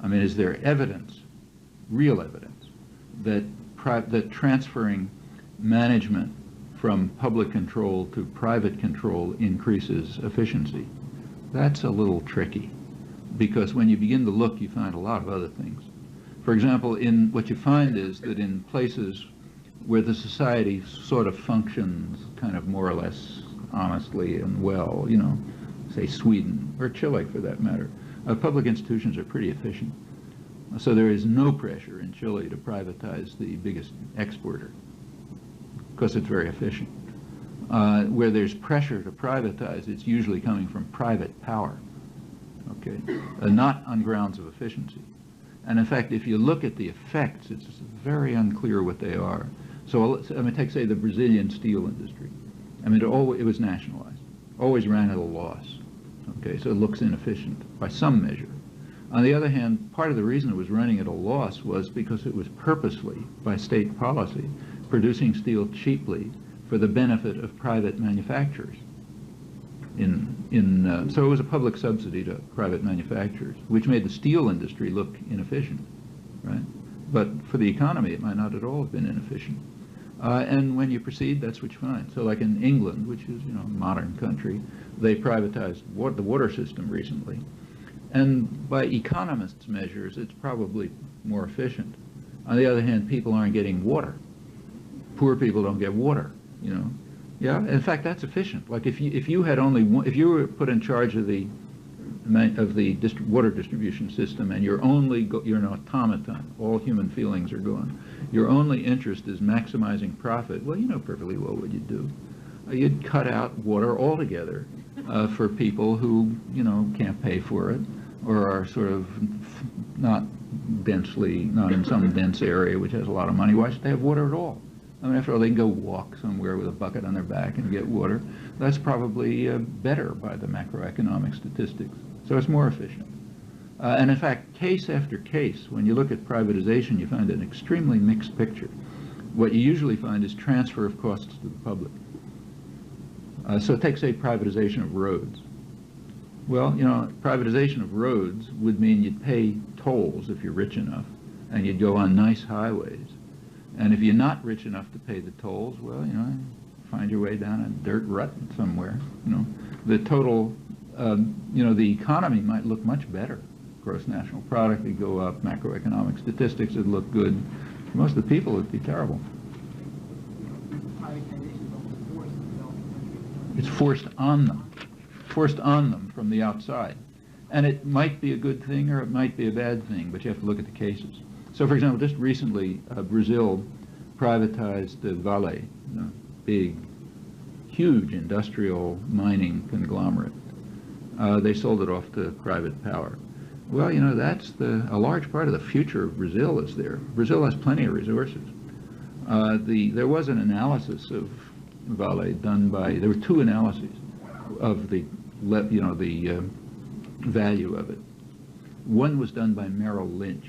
I mean, is there evidence, real evidence, that transferring management from public control to private control increases efficiency? That's a little tricky, because when you begin to look, you find a lot of other things. For example, what you find is that in places where the society sort of functions kind of more or less honestly and well, you know, say Sweden or Chile for that matter, public institutions are pretty efficient. So there is no pressure in Chile to privatize the biggest exporter because it's very efficient. Where there's pressure to privatize, it's usually coming from private power, okay, not on grounds of efficiency. And in fact, if you look at the effects, it's very unclear what they are. So I mean, take, say, the Brazilian steel industry. I mean, it was nationalized, always ran at a loss. Okay, so it looks inefficient by some measure. On the other hand, part of the reason it was running at a loss was because it was purposely, by state policy, producing steel cheaply for the benefit of private manufacturers. So it was a public subsidy to private manufacturers, which made the steel industry look inefficient, right? But for the economy, it might not at all have been inefficient. And when you proceed, that's what you find. So like in England, which is, you know, a modern country, they privatized the water system recently. And by economists' measures, it's probably more efficient. On the other hand, people aren't getting water. Poor people don't get water, you know. Yeah, in fact, that's efficient. Like if you had only one, if you were put in charge of the water distribution system, and you're an automaton, all human feelings are gone. Your only interest is maximizing profit. Well, you know perfectly well what you'd do. You'd cut out water altogether for people who, you know, can't pay for it, or are sort of not in some dense area which has a lot of money. Why should they have water at all? I mean, after all, they can go walk somewhere with a bucket on their back and get water. That's probably better by the macroeconomic statistics. So it's more efficient. And in fact, case after case, when you look at privatization, you find an extremely mixed picture. What you usually find is transfer of costs to the public. So take, say, privatization of roads. Well, you know, privatization of roads would mean you'd pay tolls if you're rich enough, and you'd go on nice highways. And if you're not rich enough to pay the tolls, well, you know, find your way down a dirt rut somewhere. You know, the total, you know, the economy might look much better. Gross national product would go up, macroeconomic statistics would look good. For most of the people, it'd be terrible. It's forced on them from the outside. And it might be a good thing or it might be a bad thing, but you have to look at the cases. So, for example, just recently, Brazil privatized the Vale, you know, big, huge industrial mining conglomerate. They sold it off to private power. Well, you know, that's a large part of the future of Brazil is there. Brazil has plenty of resources. There was an analysis of Vale done by, there were two analyses of the value of it. One was done by Merrill Lynch.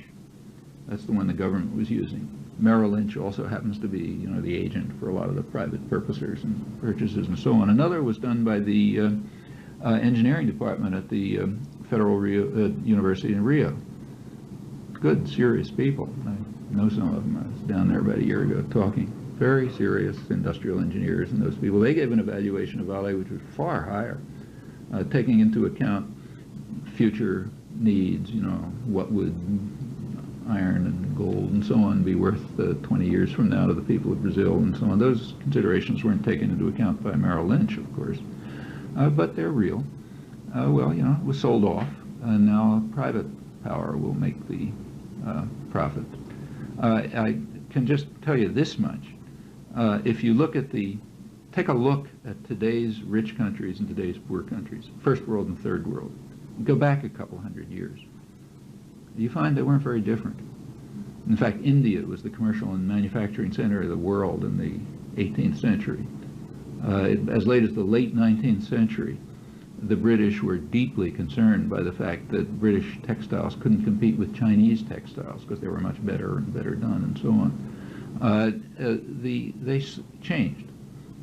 That's the one the government was using. Merrill Lynch also happens to be, you know, the agent for a lot of the private purchasers and so on. Another was done by the engineering department at the Federal University in Rio. Good, serious people. I know some of them. I was down there about a year ago talking. Very serious industrial engineers and those people. They gave an evaluation of Vale which was far higher, taking into account future needs, you know, what would iron and gold and so on be worth 20 years from now to the people of Brazil and so on. Those considerations weren't taken into account by Merrill Lynch, of course, but they're real. Well, you know, it was sold off, and now private power will make the profit. I can just tell you this much. If you look at take a look at today's rich countries and today's poor countries, first world and third world, go back a couple hundred years. You find they weren't very different. In fact, India was the commercial and manufacturing center of the world in the 18th century. As late as the late 19th century, the British were deeply concerned by the fact that British textiles couldn't compete with Chinese textiles because they were much better and better done and so on. They changed.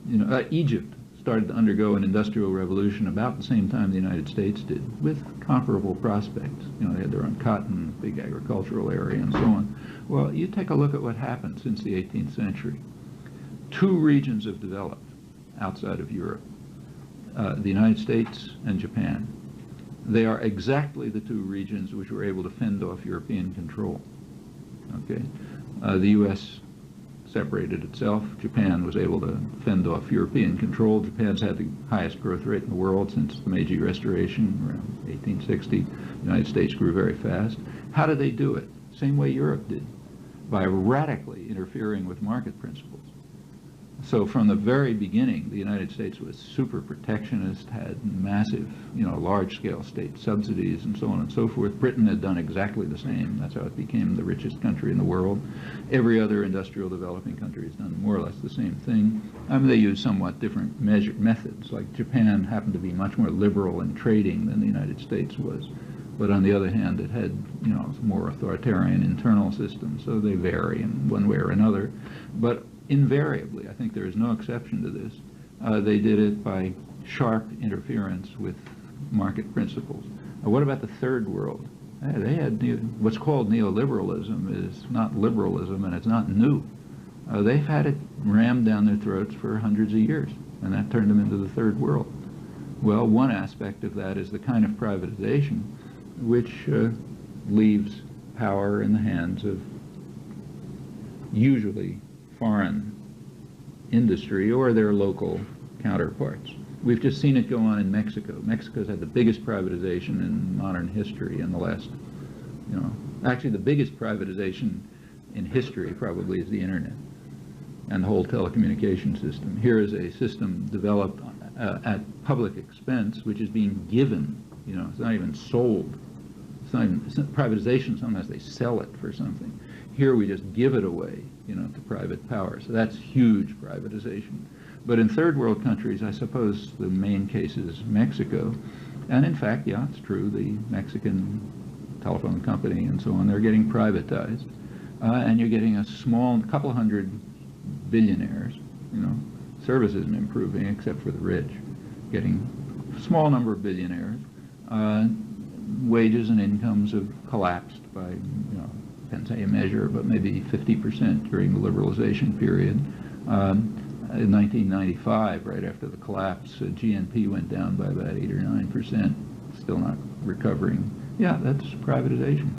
You know, Egypt started to undergo an industrial revolution about the same time the United States did, with comparable prospects. You know, they had their own cotton, big agricultural area, and so on. Well, you take a look at what happened since the 18th century. Two regions have developed outside of Europe, the United States and Japan. They are exactly the two regions which were able to fend off European control. Okay, the U.S. separated itself. Japan was able to fend off European control. Japan's had the highest growth rate in the world since the Meiji Restoration around 1860. The United States grew very fast. How did they do it? Same way Europe did, by radically interfering with market principles. So from the very beginning, the United States was super protectionist, had massive, large-scale state subsidies and so on and so forth. Britain had done exactly the same. That's how it became the richest country in the world. Every other industrial developing country has done more or less the same thing. I mean, they use somewhat different methods. Like Japan happened to be much more liberal in trading than the United States was. But on the other hand, it had, more authoritarian internal systems, so they vary in one way or another. But invariably, I think there is no exception to this, they did it by sharp interference with market principles. What about the third world? They had what's called neoliberalism is not liberalism, and it's not new. They've had it rammed down their throats for hundreds of years, and that turned them into the third world. Well, one aspect of that is the kind of privatization which leaves power in the hands of usually foreign industry or their local counterparts. We've just seen it go on in Mexico. Mexico's had the biggest privatization in modern history in the last, actually the biggest privatization in history probably is the internet and the whole telecommunication system. Here is a system developed at public expense, which is being given, it's not even sold. It's not privatization, sometimes they sell it for something. Here we just give it away, to private power. So that's huge privatization. But in third world countries, I suppose the main case is Mexico. And in fact, yeah, it's true, the Mexican telephone company and so on, they're getting privatized. And you're getting a couple hundred billionaires, service isn't improving except for the rich, getting a small number of billionaires. Wages and incomes have collapsed by, depends how you measure, but maybe 50% during the liberalization period. In 1995, right after the collapse, GNP went down by about 8 or 9%, still not recovering. Yeah, that's privatization.